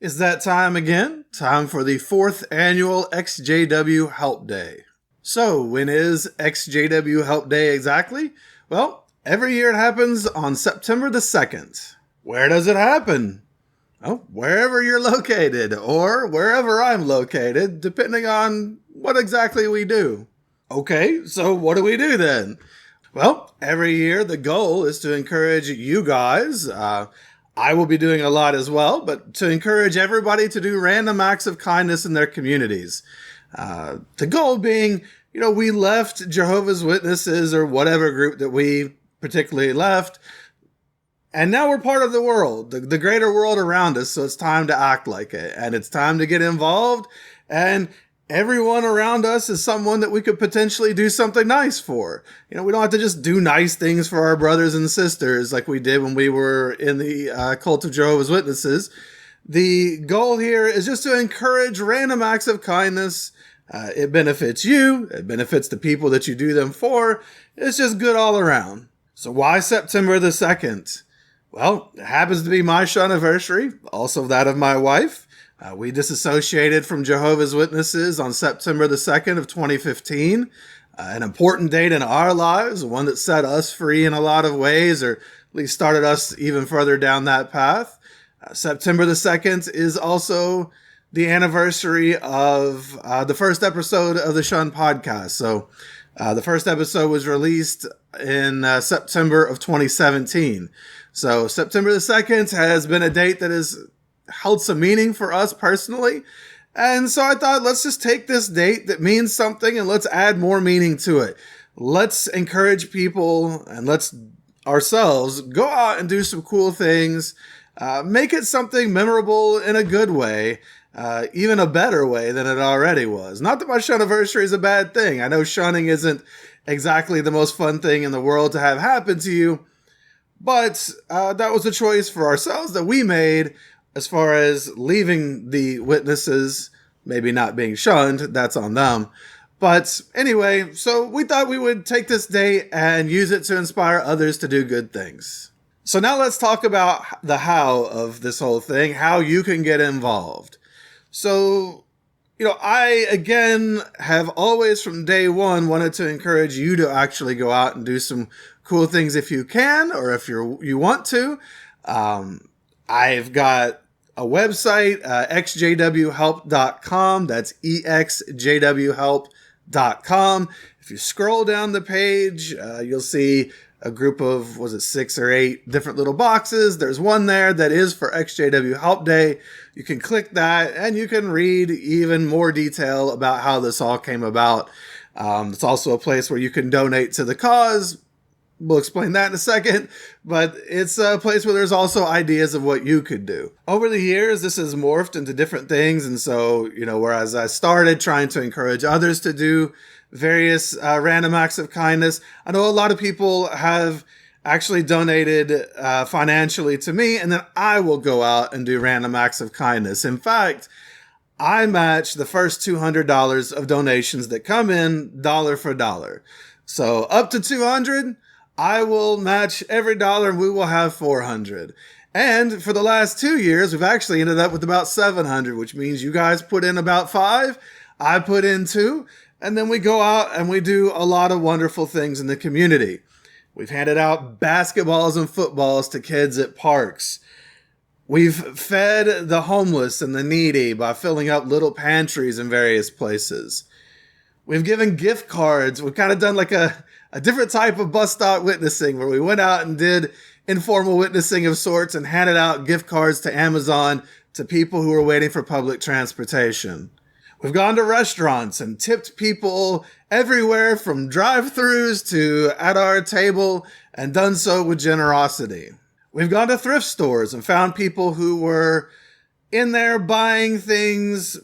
Is that time again? Time for the fourth annual ExJw Help Day. So, when is ExJw Help Day exactly? Well, every year it happens on September the 2nd. Where does it happen? Oh, wherever you're located, or wherever I'm located, depending on what exactly we do. Okay, so what do we do then? Well, every year the goal is to encourage you guys. I will be doing a lot as well, but to encourage everybody to do random acts of kindness in their communities. The goal being, we left Jehovah's Witnesses or whatever group that we particularly left, and now we're part of the world, the greater world around us. So it's time to act like it, and it's time to get involved. And everyone around us is someone that we could potentially do something nice for. We don't have to just do nice things for our brothers and sisters like we did when we were in the cult of Jehovah's Witnesses. The goal here is just to encourage random acts of kindness. It benefits you. It benefits the people that you do them for. It's just good all around. So why September the 2nd? Well, it happens to be my anniversary, also that of my wife. We disassociated from Jehovah's Witnesses on September the 2nd of 2015. An important date in our lives, one that set us free in a lot of ways, or at least started us even further down that path. September the 2nd is also the anniversary of the first episode of the Shun podcast. So the first episode was released in September of 2017. So September the 2nd has been a date that has held some meaning for us personally. And so I thought, let's just take this date that means something and let's add more meaning to it. Let's encourage people and let's ourselves go out and do some cool things. Make it something memorable in a good way, even a better way than it already was. Not that my shunniversary is a bad thing. I know shunning isn't exactly the most fun thing in the world to have happen to you. But that was a choice for ourselves that we made as far as leaving the witnesses, maybe not being shunned. That's on them. But anyway, so we thought we would take this day and use it to inspire others to do good things. So now let's talk about the how of this whole thing, how you can get involved. So, I, again, have always from day one wanted to encourage you to actually go out and do some cool things if you can, or if you want to. I've got a website, exjwhelp.com. That's exjwhelp.com. If you scroll down the page, you'll see a group of, 6 or 8 different little boxes. There's one there that is for ExJw Help Day. You can click that and you can read even more detail about how this all came about. It's also a place where you can donate to the cause. We'll explain that in a second, but it's a place where there's also ideas of what you could do. Over the years, this has morphed into different things. And so, whereas I started trying to encourage others to do various random acts of kindness, I know a lot of people have actually donated financially to me, and then I will go out and do random acts of kindness. In fact, I match the first $200 of donations that come in dollar for dollar. So up to $200, I will match every dollar and we will have $400. And for the last 2 years, we've actually ended up with about $700, which means you guys put in about $5, I put in $2, and then we go out and we do a lot of wonderful things in the community. We've handed out basketballs and footballs to kids at parks. We've fed the homeless and the needy by filling up little pantries in various places. We've given gift cards. We've kind of done like a different type of bus stop witnessing where we went out and did informal witnessing of sorts and handed out gift cards to Amazon to people who were waiting for public transportation. We've gone to restaurants and tipped people everywhere from drive-thrus to at our table and done so with generosity. We've gone to thrift stores and found people who were in there buying things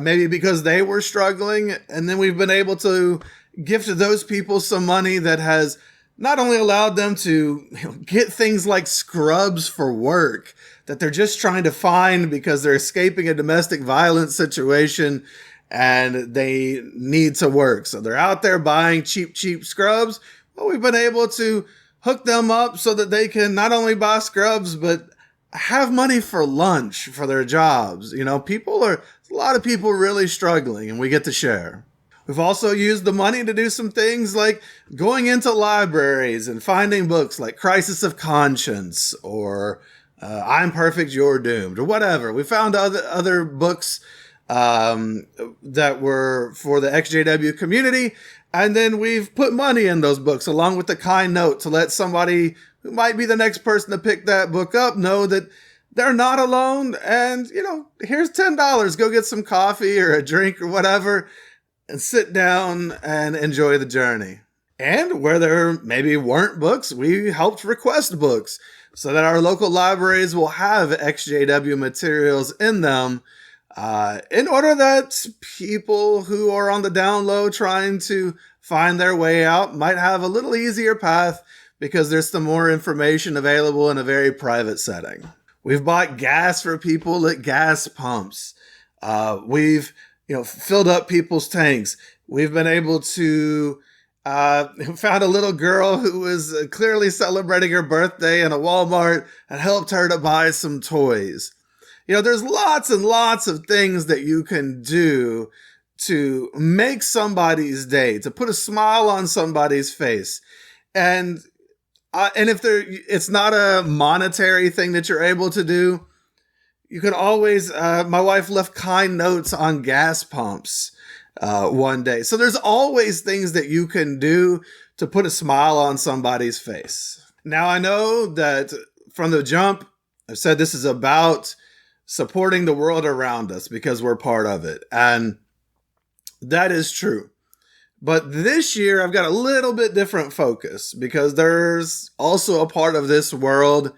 maybe because they were struggling, and then we've been able to gift those people some money that has not only allowed them to get things like scrubs for work that they're just trying to find because they're escaping a domestic violence situation and they need to work. So they're out there buying cheap scrubs. Well, we've been able to hook them up so that they can not only buy scrubs, but have money for lunch for their jobs. A lot of people really struggling, and we get to share. We've also used the money to do some things like going into libraries and finding books like Crisis of Conscience or I'm Perfect, You're Doomed, or whatever. We found other books that were for the XJW community, and then we've put money in those books along with a kind note to let somebody who might be the next person to pick that book up know that they're not alone. And, here's $10. Go get some coffee or a drink or whatever and sit down and enjoy the journey. And where there maybe weren't books, we helped request books so that our local libraries will have XJW materials in them in order that people who are on the down low trying to find their way out might have a little easier path because there's some more information available in a very private setting. We've bought gas for people at gas pumps. We've filled up people's tanks. We've been able to found a little girl who was clearly celebrating her birthday in a Walmart and helped her to buy some toys. There's lots and lots of things that you can do to make somebody's day, to put a smile on somebody's face. And if it's not a monetary thing that you're able to do, you can always, my wife left kind notes on gas pumps one day. So there's always things that you can do to put a smile on somebody's face. Now, I know that from the jump, I've said this is about supporting the world around us because we're part of it. And that is true. But this year, I've got a little bit different focus because there's also a part of this world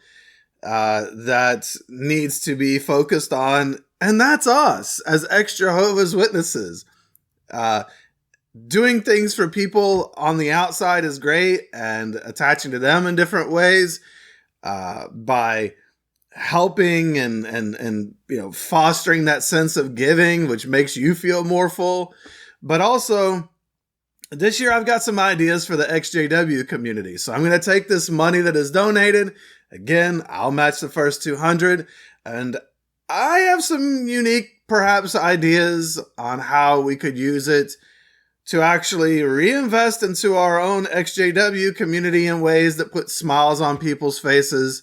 that needs to be focused on, and that's us as ex-Jehovah's Witnesses. Doing things for people on the outside is great, and attaching to them in different ways by helping and fostering that sense of giving, which makes you feel more full. But also, this year I've got some ideas for the XJW community. So I'm going to take this money that is donated. Again, I'll match the first 200. And I have some unique, perhaps, ideas on how we could use it to actually reinvest into our own XJW community in ways that put smiles on people's faces.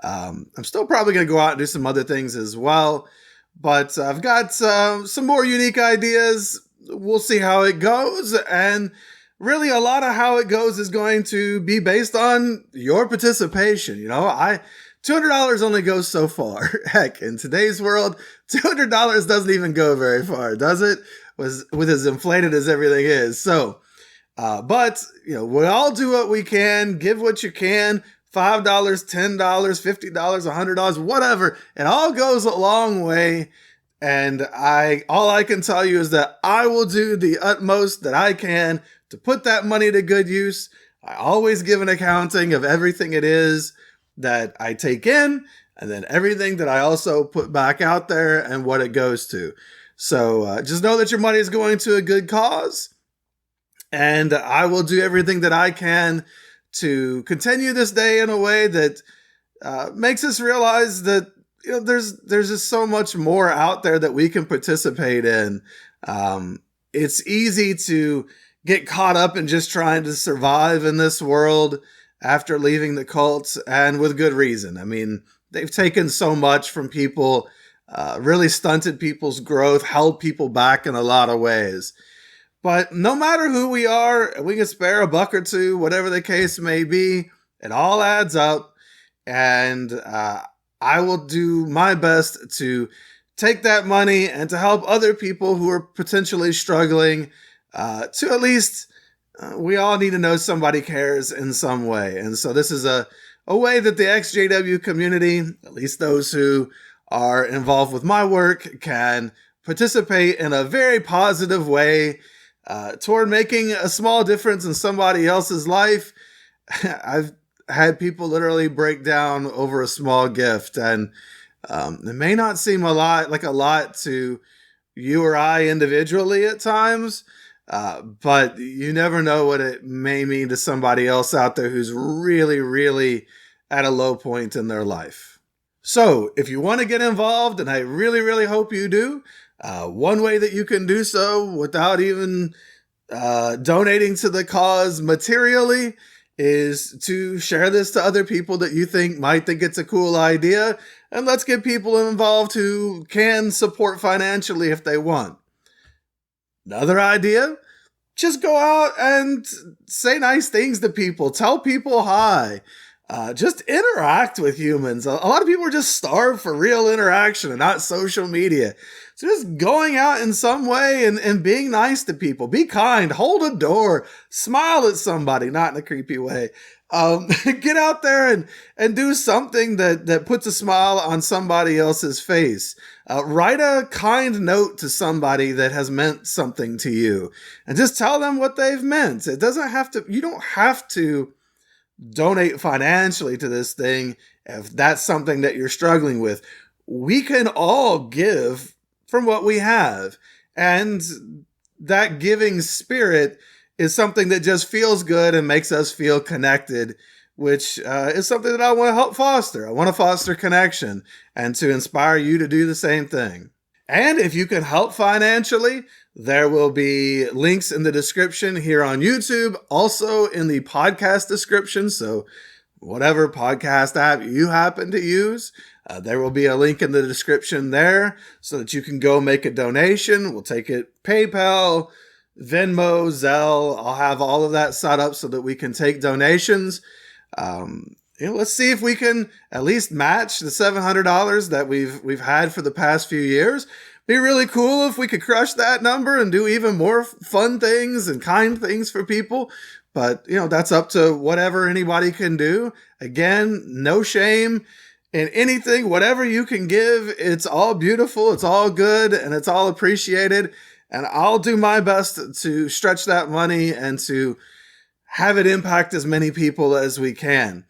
I'm still probably going to go out and do some other things as well. But I've got some more unique ideas. We'll see how it goes. And really, a lot of how it goes is going to be based on your participation. $200 only goes so far. Heck, in today's world, $200 doesn't even go very far, does it? With as inflated as everything is. So, but we all do what we can. Give what you can. $5, $10, $50, $100, whatever. It all goes a long way. And all I can tell you is that I will do the utmost that I can to put that money to good use. I always give an accounting of everything it is that I take in, and then everything that I also put back out there and what it goes to. So just know that your money is going to a good cause, and I will do everything that I can to continue this day in a way that makes us realize that there's just so much more out there that we can participate in. It's easy to get caught up in just trying to survive in this world after leaving the cult, and with good reason. I mean, they've taken so much from people, really stunted people's growth, held people back in a lot of ways. But no matter who we are, we can spare a buck or two, whatever the case may be. It all adds up. And I will do my best to take that money and to help other people who are potentially struggling to at least, we all need to know somebody cares in some way. And so this is a way that the XJW community, at least those who are involved with my work, can participate in a very positive way toward making a small difference in somebody else's life. I've had people literally break down over a small gift, and it may not seem a lot to you or I individually at times, but you never know what it may mean to somebody else out there who's really, really at a low point in their life. So if you want to get involved, and I really, really hope you do, one way that you can do so without even donating to the cause materially is to share this to other people that you think might think it's a cool idea. And let's get people involved who can support financially if they want. Another idea, just go out and say nice things to people. Tell people hi. Just interact with humans. A lot of people are just starved for real interaction and not social media. So just going out in some way and being nice to people. Be kind. Hold a door. Smile at somebody, not in a creepy way. Get out there and do something that puts a smile on somebody else's face. Write a kind note to somebody that has meant something to you. And just tell them what they've meant. It doesn't have to, you don't have to donate financially to this thing if that's something that you're struggling with. We can all give from what we have, and that giving spirit is something that just feels good and makes us feel connected, which is something that I want to help foster. I want to foster connection and to inspire you to do the same thing. And if you can help financially, there will be links in the description here on YouTube, also in the podcast description. So whatever podcast app you happen to use, there will be a link in the description there so that you can go make a donation. We'll take it PayPal, Venmo, Zelle. I'll have all of that set up so that we can take donations. Let's see if we can at least match the $700 that we've had for the past few years. Be really cool if we could crush that number and do even more fun things and kind things for people. But, that's up to whatever anybody can do. Again, no shame in anything. Whatever you can give, it's all beautiful, it's all good, and it's all appreciated. And I'll do my best to stretch that money and to have it impact as many people as we can.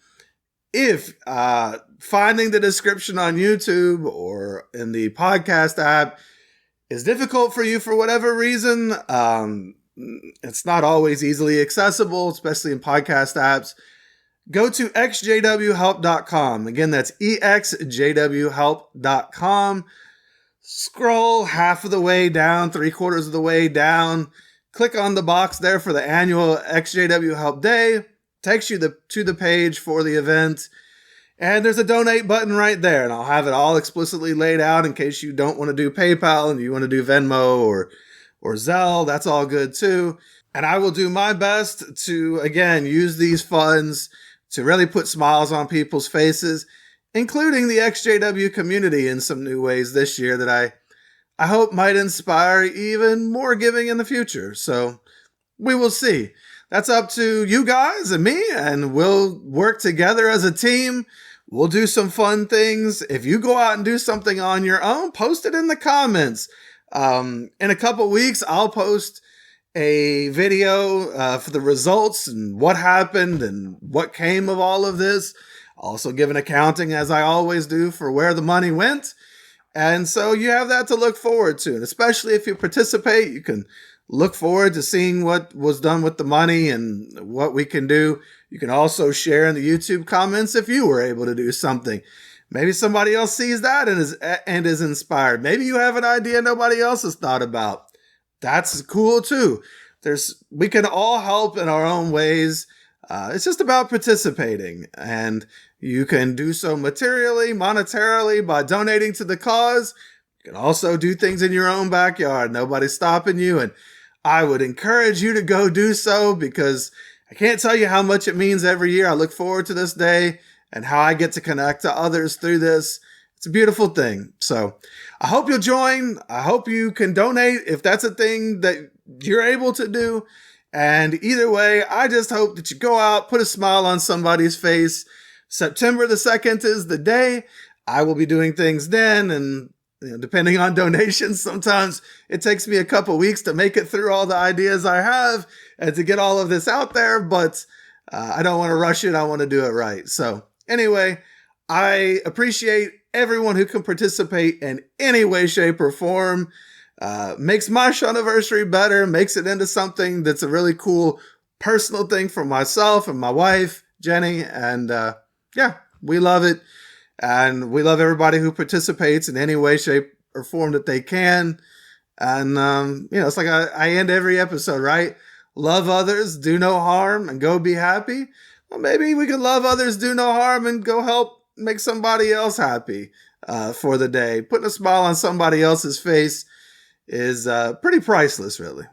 If finding the description on YouTube or in the podcast app is difficult for you for whatever reason, it's not always easily accessible, especially in podcast apps, go to exjwhelp.com. Again, that's exjwhelp.com. Scroll half of the way down, 3/4 of the way down. Click on the box there for the annual ExJw Help Day. Takes you to the page for the event. And there's a donate button right there. And I'll have it all explicitly laid out in case you don't want to do PayPal and you want to do Venmo or Zelle. That's all good too. And I will do my best to, again, use these funds to really put smiles on people's faces, including the XJW community in some new ways this year that I hope might inspire even more giving in the future. So we will see. That's up to you guys and me, and we'll work together as a team. We'll do some fun things. If you go out and do something on your own, post it in the comments. In a couple weeks, I'll post a video for the results and what happened and what came of all of this. I'll also give an accounting, as I always do, for where the money went. And so you have that to look forward to. And especially if you participate, you can look forward to seeing what was done with the money and what we can do. You can also share in the YouTube comments if you were able to do something. Maybe somebody else sees that and is inspired. Maybe you have an idea nobody else has thought about. That's cool too. We can all help in our own ways. It's just about participating, and you can do so materially, monetarily by donating to the cause. You can also do things in your own backyard. Nobody's stopping you, and I would encourage you to go do so because I can't tell you how much it means every year. I look forward to this day and how I get to connect to others through this. It's a beautiful thing. So I hope you'll join. I hope you can donate if that's a thing that you're able to do. And either way, I just hope that you go out, put a smile on somebody's face. September the 2nd is the day. I will be doing things then, and depending on donations, sometimes it takes me a couple weeks to make it through all the ideas I have and to get all of this out there, but I don't want to rush it. I want to do it right. So anyway, I appreciate everyone who can participate in any way, shape, or form. Makes my Shawniversary better, makes it into something that's a really cool personal thing for myself and my wife, Jenny, and we love it. And we love everybody who participates in any way, shape, or form that they can. And, it's like I end every episode, right? Love others, do no harm, and go be happy. Well, maybe we could love others, do no harm, and go help make somebody else happy for the day. Putting a smile on somebody else's face is pretty priceless, really.